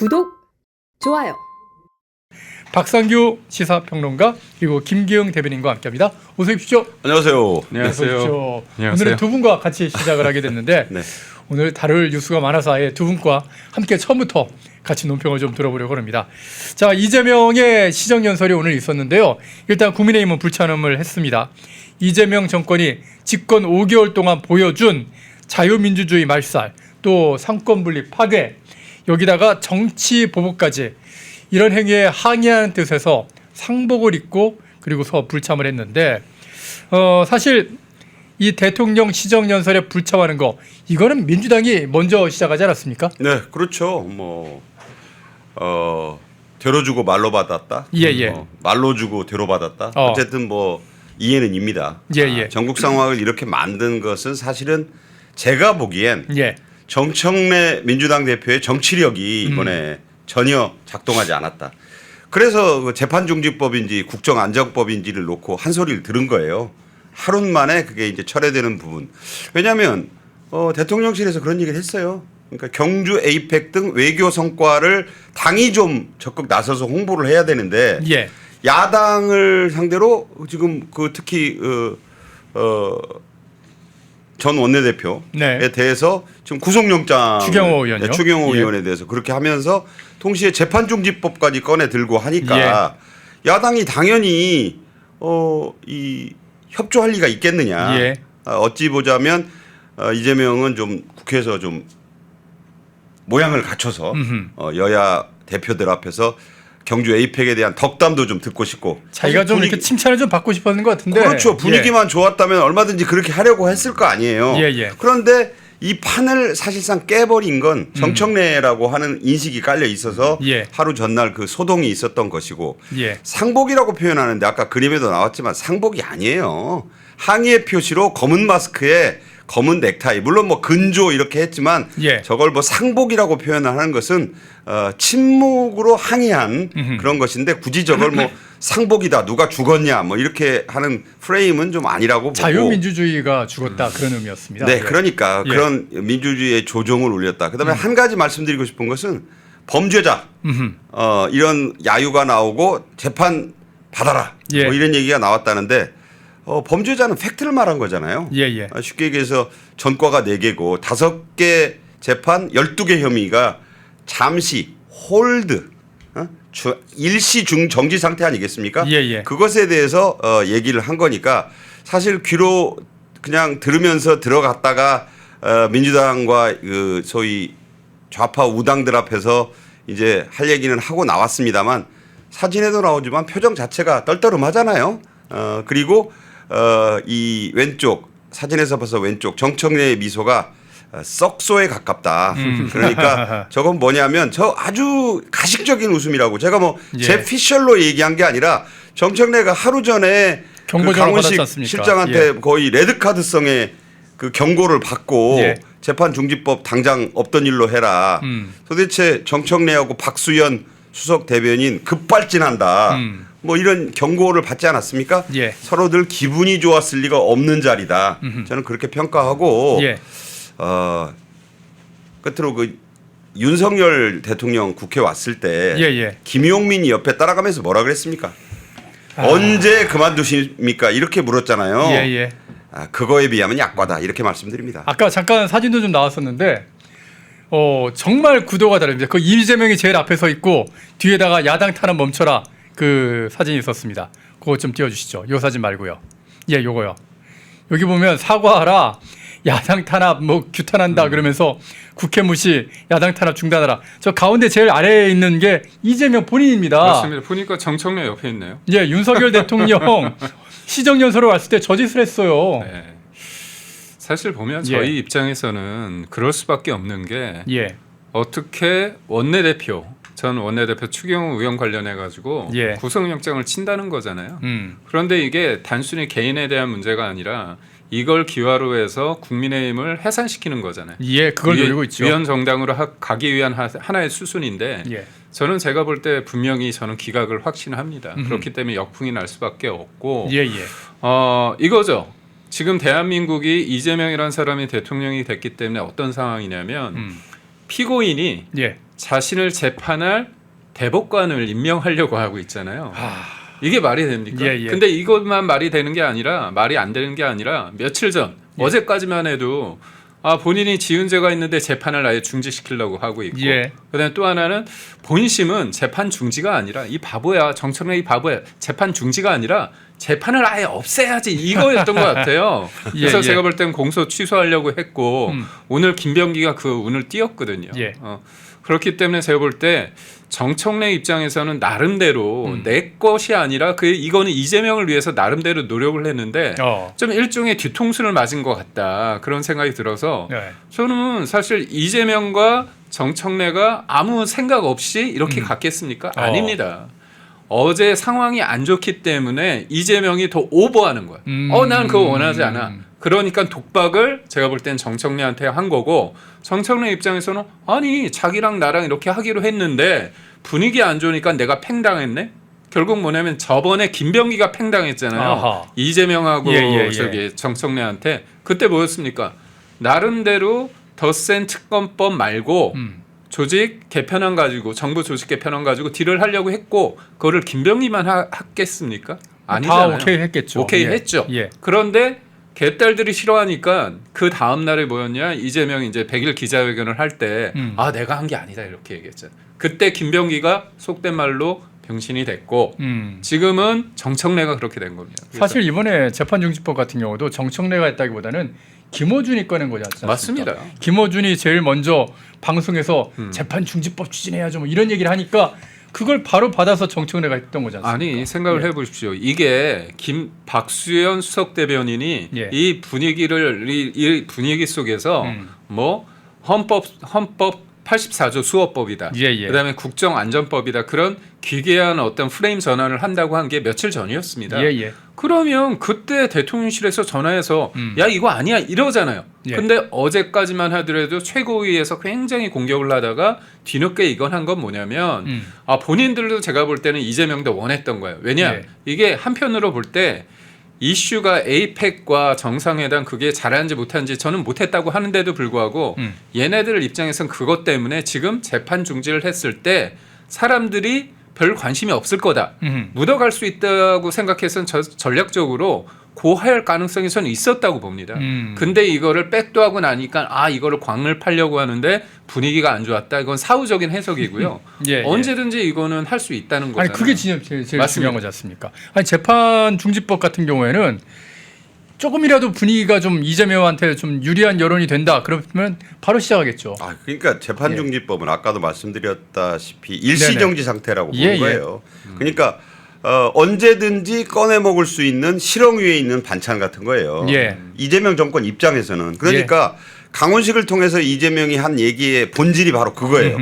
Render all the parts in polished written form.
구독, 좋아요. 박상규 시사평론가 그리고 김기영 대변인과 함께합니다. 어서 오십시오. 안녕하세요. 안녕하세요. 안녕하세요. 오늘은 두 분과 같이 시작을 하게 됐는데 네. 오늘 다룰 뉴스가 많아서 아예 두 분과 함께 처음부터 같이 논평을 좀 들어보려고 합니다. 자, 이재명의 시정연설이 오늘 있었는데요. 일단 국민의힘은 불참을 했습니다. 이재명 정권이 집권 5개월 동안 보여준 자유민주주의 말살, 또 상권분립 파괴, 여기다가 정치 보복까지 이런 행위에 항의하는 뜻에서 상복을 입고 그리고서 불참을 했는데 사실 이 대통령 시정연설에 불참하는 거 이거는 민주당이 먼저 시작하지 않았습니까? 네, 그렇죠. 되로 주고 말로 받았다. 예. 말로 주고 되로 받았다. 어쨌든 이해는 입니다. 예. 전국 상황을 이렇게 만든 것은 사실은 제가 보기엔 예. 정청래 민주당 대표의 정치력이 이번에 전혀 작동하지 않았다. 그래서 그 재판중지법인지 국정안정법인지를 놓고 한 소리를 들은 거예요. 하루 만에 그게 이제 철회되는 부분. 왜냐하면 대통령실에서 그런 얘기를 했어요. 그러니까 경주 에이펙 등 외교 성과를 당이 좀 적극 나서서 홍보를 해야 되는데 예. 야당을 상대로 지금 특히 전 원내대표에 네. 대해서 지금 구속영장 추경호 의원요? 추경호 예. 의원에 대해서 그렇게 하면서 동시에 재판중지법까지 꺼내 들고 하니까 야당이 당연히 이 협조할 리가 있겠느냐? 예. 어찌 보자면 이재명은 좀 국회에서 좀 모양을 갖춰서 여야 대표들 앞에서 경주 에이펙에 대한 덕담도 좀 듣고 싶고 자기가 좀 이렇게 칭찬을 좀 받고 싶었는 것 같은데 그렇죠. 분위기만 좋았다면 얼마든지 그렇게 하려고 했을 거 아니에요. 예. 그런데 이 판을 사실상 깨버린 건 정청래라고 하는 인식이 깔려 있어서 예. 하루 전날 그 소동이 있었던 것이고 예. 상복이라고 표현하는데 아까 그림에도 나왔지만 상복이 아니에요. 항의의 표시로 검은 마스크에 검은 넥타이 물론 근조 이렇게 했지만 예. 저걸 상복이라고 표현하는 것은 침묵으로 항의한 그런 것인데 굳이 저걸 상복이다 누가 죽었냐 이렇게 하는 프레임은 좀 아니라고 보고 자유민주주의가 죽었다 그런 의미였습니다. 네, 예. 그러니까 그런 민주주의의 조종을 울렸다. 그다음에 한 가지 말씀드리고 싶은 것은 범죄자 이런 야유가 나오고 재판 받아라 예. 이런 얘기가 나왔다는데 범죄자는 팩트를 말한 거잖아요. 예. 쉽게 얘기해서 전과가 4개고 5개 재판 12개 혐의가 잠시 홀드 일시 중정지 상태 아니겠습니까? 예. 그것에 대해서 얘기를 한 거니까 사실 귀로 그냥 들으면서 들어갔다가 민주당과 그 소위 좌파 우당들 앞에서 이제 할 얘기는 하고 나왔습니다만 사진에도 나오지만 표정 자체가 떨떠름하잖아요. 그리고 이 왼쪽 사진에서 봐서 왼쪽 정청래의 미소가 썩소에 가깝다. 그러니까 저건 뭐냐면 저 아주 가식적인 웃음이라고 제가 제 피셜로 얘기한 게 아니라 정청래가 하루 전에 경고장을 받았지 강훈식 않습니까? 실장한테 거의 레드카드성의 그 경고를 받고 재판중지법 당장 없던 일로 해라. 도대체 정청래하고 박수현 수석 대변인 급발진한다. 이런 경고를 받지 않았습니까? 예. 서로들 기분이 좋았을 리가 없는 자리다. 저는 그렇게 평가하고 끝으로 윤석열 대통령 국회 왔을 때 김용민이 옆에 따라가면서 뭐라 그랬습니까? 언제 그만두십니까? 이렇게 물었잖아요. 그거에 비하면 약과다 이렇게 말씀드립니다. 아까 잠깐 사진도 좀 나왔었는데 정말 구도가 다릅니다. 그 이재명이 제일 앞에 서 있고 뒤에다가 야당 탄압 멈춰라 그 사진이 있었습니다. 그거 좀 띄워주시죠. 요 사진 말고요. 요거요. 여기 보면 사과하라. 야당 탄압 규탄한다 그러면서 국회 무시 야당 탄압 중단하라. 저 가운데 제일 아래에 있는 게 이재명 본인입니다. 맞습니다. 보니까 정청래 옆에 있네요. 윤석열 대통령 시정연설을 왔을 때 저 짓을 했어요. 네. 사실 보면 저희 입장에서는 그럴 수밖에 없는 게 어떻게 전 원내대표 추경호 의원 관련해 가지고 구속영장을 친다는 거잖아요. 그런데 이게 단순히 개인에 대한 문제가 아니라 이걸 기화로 해서 국민의힘을 해산시키는 거잖아요. 그걸 노리고 있죠. 위헌 정당으로 가기 위한 하나의 수순인데 저는 제가 볼 때 분명히 저는 기각을 확신합니다. 그렇기 때문에 역풍이 날 수밖에 없고 이거죠. 지금 대한민국이 이재명이라는 사람이 대통령이 됐기 때문에 어떤 상황이냐면 피고인이 예. 자신을 재판할 대법관을 임명하려고 하고 있잖아요. 이게 말이 됩니까? 예, 예. 근데 이것만 말이 되는 게 아니라 말이 안 되는 게 아니라 며칠 전 예. 어제까지만 해도 본인이 지은 죄가 있는데 재판을 아예 중지시키려고 하고 있고 예. 그다음에 또 하나는 본심은 재판 중지가 아니라 이 바보야 정청래 이 바보야 재판 중지가 아니라 재판을 아예 없애야지 이거였던 것 같아요. 예, 그래서 예. 제가 볼 땐 공소 취소하려고 했고 오늘 김병기가 그 운을 띄웠거든요. 예. 그렇기 때문에 제가 볼 때 정청래 입장에서는 나름대로 내 것이 아니라 이거는 이재명을 위해서 나름대로 노력을 했는데 좀 일종의 뒤통수를 맞은 것 같다 그런 생각이 들어서 네. 저는 사실 이재명과 정청래가 아무 생각 없이 이렇게 갔겠습니까? 아닙니다. 어제 상황이 안 좋기 때문에 이재명이 더 오버하는 거야. 난 그거 원하지 않아. 그러니까 독박을 제가 볼 땐 정청래한테 한 거고 정청래 입장에서는 아니 자기랑 나랑 이렇게 하기로 했는데 분위기 안 좋으니까 내가 팽당했네. 결국 뭐냐면 저번에 김병기가 팽당했잖아요. 아하. 이재명하고 예. 저기 정청래한테 그때 뭐였습니까? 나름대로 덧센 특검법 말고 조직 개편안 가지고 정부 조직 개편안 가지고 딜을 하려고 했고 그거를 김병기만 하겠습니까? 아니잖아요. 다 오케이 했겠죠. 오케이 예. 했죠. 예. 그런데 개딸들이 싫어하니까 그 다음 날에 뭐였냐 이재명이 이제 100일 기자회견을 할 때 내가 한 게 아니다 이렇게 얘기했잖아요. 그때 김병기가 속된 말로 병신이 됐고 지금은 정청래가 그렇게 된 겁니다. 사실 이번에 재판중지법 같은 경우도 정청래가 했다기보다는 김어준이 꺼낸 거지 않습니까? 맞습니다. 김어준이 제일 먼저 방송에서 재판중지법 추진해야죠 뭐 이런 얘기를 하니까 그걸 바로 받아서 정청래가 했던 거지 않습니까? 아니 생각을 예. 해보십시오. 이게 박수현 수석 대변인이 예. 이 분위기를 이 분위기 속에서 뭐 헌법 84조 수호법이다. 예. 그다음에 국정안전법이다. 그런 기괴한 어떤 프레임 전환을 한다고 한 게 며칠 전이었습니다. 예. 그러면 그때 대통령실에서 전화해서 야 이거 아니야 이러잖아요. 예. 근데 어제까지만 하더라도 최고위에서 굉장히 공격을 하다가 뒤늦게 이건 한 건 뭐냐면 본인들도 제가 볼 때는 이재명도 원했던 거예요. 왜냐 예. 이게 한편으로 볼 때 이슈가 에이펙과 정상회담 그게 잘하는지 못하는지 저는 못했다고 하는데도 불구하고 얘네들 입장에선 그것 때문에 지금 재판 중지를 했을 때 사람들이 별 관심이 없을 거다. 묻어갈 수 있다고 생각해서는 전략적으로 고할 가능성이 저는 있었다고 봅니다. 근데 이거를 백도하고 나니까 이거를 광을 팔려고 하는데 분위기가 안 좋았다. 이건 사후적인 해석이고요. 예. 언제든지 이거는 할 수 있다는 거잖아요. 아니 그게 제일 맞습니다. 중요한 거지 않습니까? 아니 재판중지법 같은 경우에는 조금이라도 분위기가 좀 이재명한테 좀 유리한 여론이 된다. 그러면 바로 시작하겠죠. 그러니까 재판중지법은 아까도 말씀드렸다시피 일시정지 상태라고 보는 거예요. 그러니까 언제든지 꺼내 먹을 수 있는 실형 위에 있는 반찬 같은 거예요. 예. 이재명 정권 입장에서는 그러니까 강훈식을 통해서 이재명이 한 얘기의 본질이 바로 그거예요.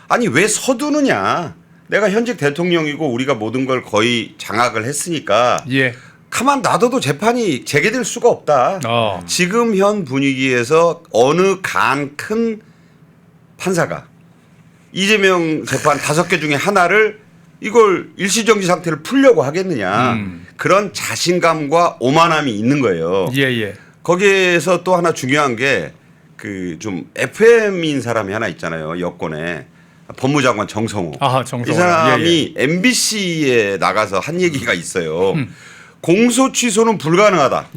아니 왜 서두느냐? 내가 현직 대통령이고 우리가 모든 걸 거의 장악을 했으니까 가만 놔둬도 재판이 재개될 수가 없다. 지금 현 분위기에서 어느 큰 판사가 이재명 재판 5개 중에 하나를 이걸 일시정지 상태를 풀려고 하겠느냐. 그런 자신감과 오만함이 있는 거예요. 거기에서 또 하나 중요한 게 그 좀 FM인 사람이 하나 있잖아요. 여권에. 법무장관 정성호. 이 사람이 MBC에 나가서 한 얘기가 있어요. 공소 취소는 불가능하다.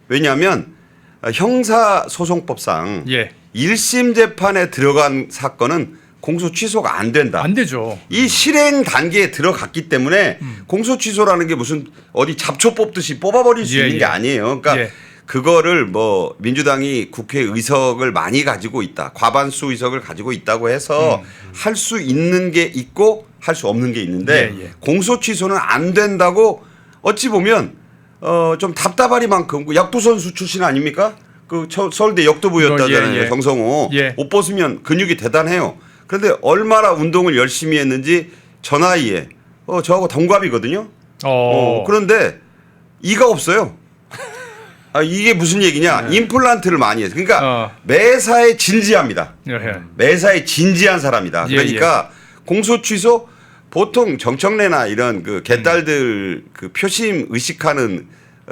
왜냐하면 형사소송법상 1심 재판에 들어간 사건은 공소 취소가 안 된다. 안 되죠. 이 실행 단계에 들어갔기 때문에 공소 취소라는 게 무슨 어디 잡초 뽑듯이 뽑아버릴 수 있는 게 아니에요. 그러니까 그거를 뭐 민주당이 국회 의석을 많이 가지고 있다. 과반수 의석을 가지고 있다고 해서 할 수 있는 게 있고 할 수 없는 게 있는데 공소 취소는 안 된다고 어찌 보면 좀 답답하리만큼 역도 선수 출신 아닙니까? 그 서울대 역도부였다잖아요. 정성호. 옷 벗으면 근육이 대단해요. 그런데 얼마나 운동을 열심히 했는지 저 나이에 저하고 동갑이거든요. 그런데 이가 없어요. 이게 무슨 얘기냐? 임플란트를 많이 해서. 그러니까 매사에 진지합니다. 매사에 진지한 사람이다. 그러니까 공소 취소 보통 정청래나 이런 그 개딸들 그 표심 의식하는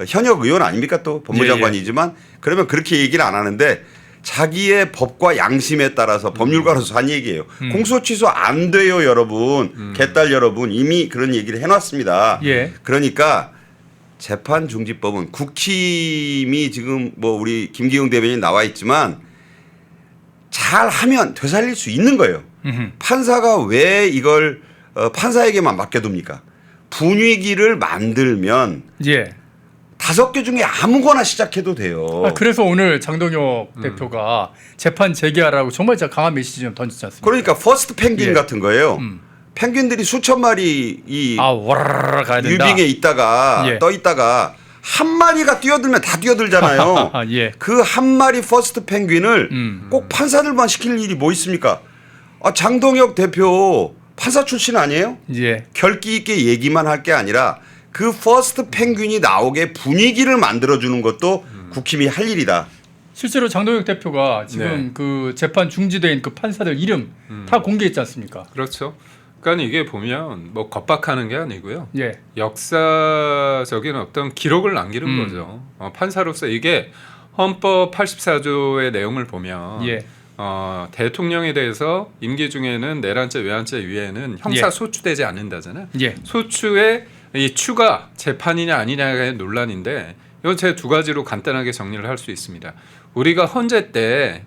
현역 의원 아닙니까? 또 법무장관이지만 그러면 그렇게 얘기를 안 하는데 자기의 법과 양심에 따라서 법률가로서 한 얘기예요. 공소 취소 안 돼요, 여러분. 개딸 여러분 이미 그런 얘기를 해놨습니다. 예. 그러니까 재판중지법은 국힘이 지금 뭐 우리 김기용 대변인 나와 있지만 잘하면 되살릴 수 있는 거예요. 판사가 왜 이걸 판사에게만 맡겨둡니까? 분위기를 만들면 예. 5개 중에 아무거나 시작해도 돼요. 그래서 오늘 장동혁 대표가 재판 재개하라고 정말 진짜 강한 메시지 좀 던지지 않습니까? 그러니까 퍼스트 펭귄 예. 같은 거예요. 펭귄들이 수천 마리 이 와라라라 가야 된다. 유빙에 있다가 예. 떠 있다가 한 마리가 뛰어들면 다 뛰어들잖아요. 예. 그 한 마리 퍼스트 펭귄을 꼭 판사들만 시킬 일이 뭐 있습니까? 장동혁 대표 판사 출신 아니에요? 예. 결기 있게 얘기만 할 게 아니라 그 퍼스트 펭귄이 나오게 분위기를 만들어주는 것도 국힘이 할 일이다. 실제로 장동혁 대표가 지금 네. 그 재판 중지된 그 판사들 이름 다 공개했지 않습니까? 그렇죠. 그러니까 이게 보면 뭐 겁박하는 게 아니고요. 예. 역사적인 어떤 기록을 남기는 거죠. 판사로서 이게 헌법 84조의 내용을 보면 예. 대통령에 대해서 임기 중에는 내란죄, 외환죄 위에는 형사 예. 소추되지 않는다잖아요. 예. 소추의 이 추가 재판이냐 아니냐의 논란인데 이건 제가 두 가지로 간단하게 정리를 할 수 있습니다. 우리가 헌재 때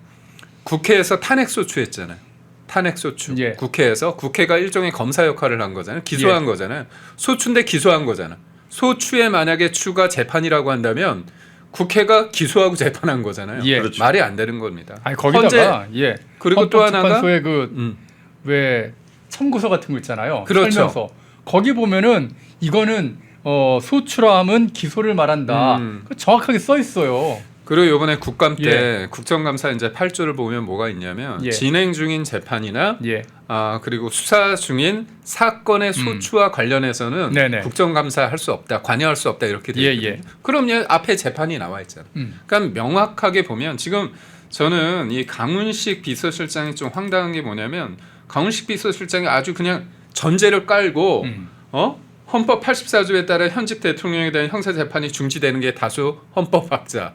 국회에서 탄핵 소추했잖아요. 탄핵 소추. 예. 국회가 일종의 검사 역할을 한 거잖아요. 기소한 예. 거잖아요. 소추인데 기소한 거잖아. 소추에 만약에 추가 재판이라고 한다면 국회가 기소하고 재판한 거잖아요. 예. 그렇죠. 말이 안 되는 겁니다. 아니 거기다가 예. 그리고 또 하나가 헌법재판소의 그 왜 참고서 같은 거 있잖아요. 그렇죠. 설명서. 거기 보면은 이거는 소추라함은 기소를 말한다. 정확하게 써 있어요. 그리고 이번에 국감 때 국정감사 이제 8조를 보면 뭐가 있냐면 예. 진행 중인 재판이나 예. 그리고 수사 중인 사건의 소추와 관련해서는 네네. 국정감사 할 수 없다, 관여할 수 없다 이렇게 되어 예, 있거든요. 예. 그럼 앞에 재판이 나와 있잖아요. 그러니까 명확하게 보면 지금 저는 이 강훈식 비서실장이 좀 황당한 게 뭐냐면 강훈식 비서실장이 아주 그냥 전제를 깔고 헌법 84조에 따라 현직 대통령에 대한 형사 재판이 중지되는 게 다수 헌법학자.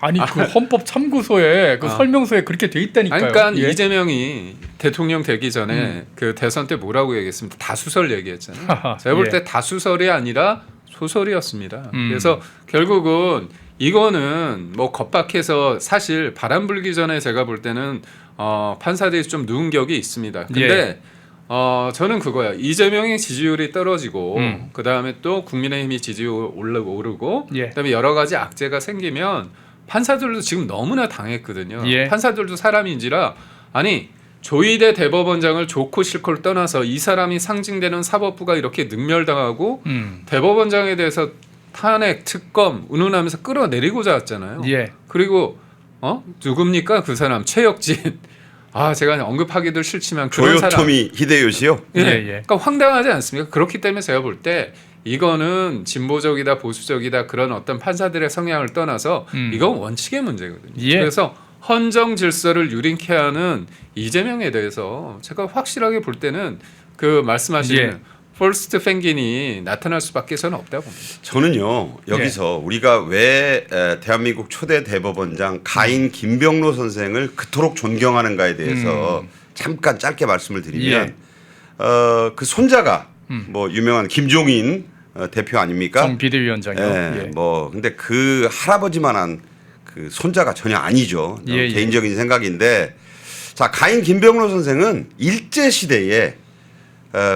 아니 그 헌법 참고서에 그 설명서에 그렇게 돼 있다니까요. 그러니까 예. 이재명이 대통령 되기 전에 그 대선 때 뭐라고 얘기했습니까? 다수설 얘기했잖아요. 하하, 제가 볼 예. 때 다수설이 아니라 소설이었습니다. 그래서 결국은 이거는 뭐 겁박해서 사실 바람 불기 전에 제가 볼 때는 판사들이 좀 누운 격이 있습니다. 근데 저는 그거야. 이재명의 지지율이 떨어지고 그 다음에 또 국민의힘이 지지율 오르고 예. 그다음에 여러 가지 악재가 생기면 판사들도 지금 너무나 당했거든요. 예. 판사들도 사람인지라 아니 조희대 대법원장을 좋고 싫고를 떠나서 이 사람이 상징되는 사법부가 이렇게 능멸당하고 대법원장에 대해서 탄핵, 특검 운운하면서 끌어내리고자 했잖아요. 예. 그리고 누굽니까 그 사람 최혁진. 제가 언급하기도 싫지만 그런 사람. 조요토미 히데요시요. 예. 예, 예. 그러니까 황당하지 않습니까? 그렇기 때문에 제가 볼 때 이거는 진보적이다 보수적이다 그런 어떤 판사들의 성향을 떠나서 이건 원칙의 문제거든요. 예. 그래서 헌정 질서를 유린케 하는 이재명에 대해서 제가 확실하게 볼 때는 그 말씀하시는 예. 퍼스트 펭귄이 나타날 수밖에서는 없다고 봅니다. 저는요 여기서 우리가 왜 대한민국 초대 대법원장 가인 김병로 선생을 그토록 존경하는가에 대해서 잠깐 짧게 말씀을 드리면 그 손자가 뭐 유명한 김종인 대표 아닙니까? 정 비대위원장이요. 예, 뭐 근데 그 할아버지만한 그 손자가 전혀 아니죠. 예, 개인적인 생각인데 자 가인 김병로 선생은 일제 시대에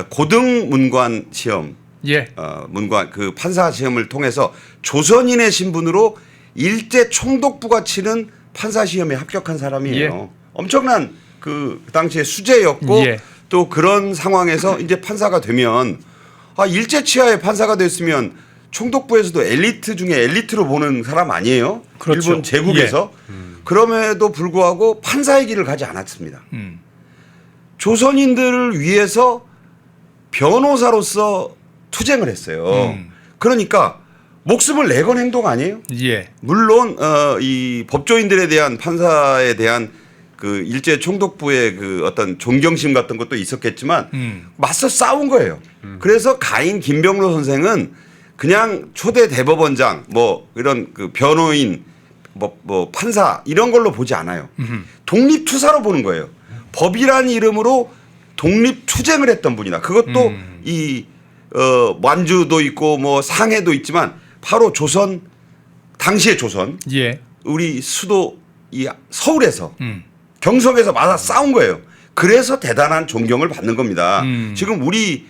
고등 문관 시험, 예. 문관 그 판사 시험을 통해서 조선인의 신분으로 일제 총독부가 치는 판사 시험에 합격한 사람이에요. 예. 엄청난 그 당시에 수재였고 예. 또 그런 상황에서 이제 판사가 되면 일제 치하의 판사가 됐으면 총독부에서도 엘리트 중에 엘리트로 보는 사람 아니에요? 그렇죠. 일본 제국에서. 그럼에도 불구하고 판사의 길을 가지 않았습니다. 조선인들을 위해서 변호사로서 투쟁을 했어요. 그러니까 목숨을 내건 행동 아니에요? 예. 물론 이 법조인들에 대한 판사에 대한 그 일제 총독부의 그 어떤 존경심 같은 것도 있었겠지만 맞서 싸운 거예요. 그래서 가인 김병로 선생은 그냥 초대 대법원장 뭐 이런 그 변호인 뭐 판사 이런 걸로 보지 않아요. 독립투사로 보는 거예요. 법이라는 이름으로 독립투쟁을 했던 분이다. 그것도 이 완주도 있고 뭐 상해도 있지만 바로 조선 당시의 조선 예. 우리 수도 이 서울에서 경성에서 맞아 싸운 거예요. 그래서 대단한 존경을 받는 겁니다. 지금 우리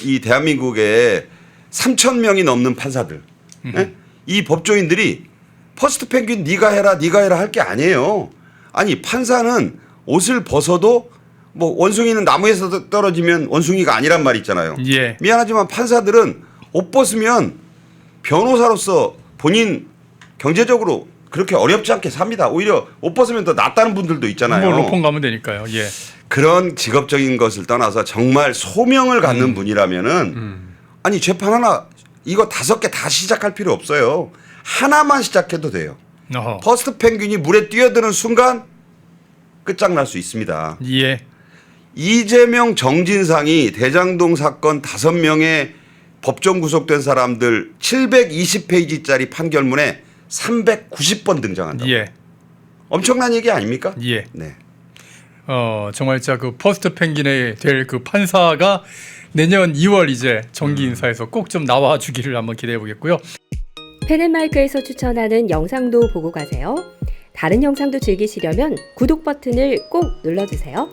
이 대한민국에 3,000명이 넘는 판사들, 예? 이 법조인들이 퍼스트 펭귄 네가 해라 할 게 아니에요. 아니 판사는 옷을 벗어도 뭐 원숭이는 나무에서 떨어지면 원숭이가 아니란 말이 있잖아요. 예. 미안하지만 판사들은 옷 벗으면 변호사로서 본인 경제적으로 그렇게 어렵지 않게 삽니다. 오히려 옷 벗으면 더 낫다는 분들도 있잖아요. 뭐 로펌 가면 되니까요. 예. 그런 직업적인 것을 떠나서 정말 소명을 갖는 분이라면은 아니 재판 하나 이거 5개 다 시작할 필요 없어요. 하나만 시작해도 돼요. 어허. 퍼스트 펭귄이 물에 뛰어드는 순간 끝장날 수 있습니다. 예. 이재명 정진상이 대장동 사건 5명의 법정 구속된 사람들 720페이지짜리 판결문에 390번 등장한다. 예. 엄청난 얘기 아닙니까? 예. 네. 정말 진짜 그 퍼스트 펭귄의 될 그 판사가 내년 2월 이제 정기 인사에서 꼭 좀 나와 주기를 한번 기대해 보겠고요. 펜앤마이크에서 추천하는 영상도 보고 가세요. 다른 영상도 즐기시려면 구독 버튼을 꼭 눌러주세요.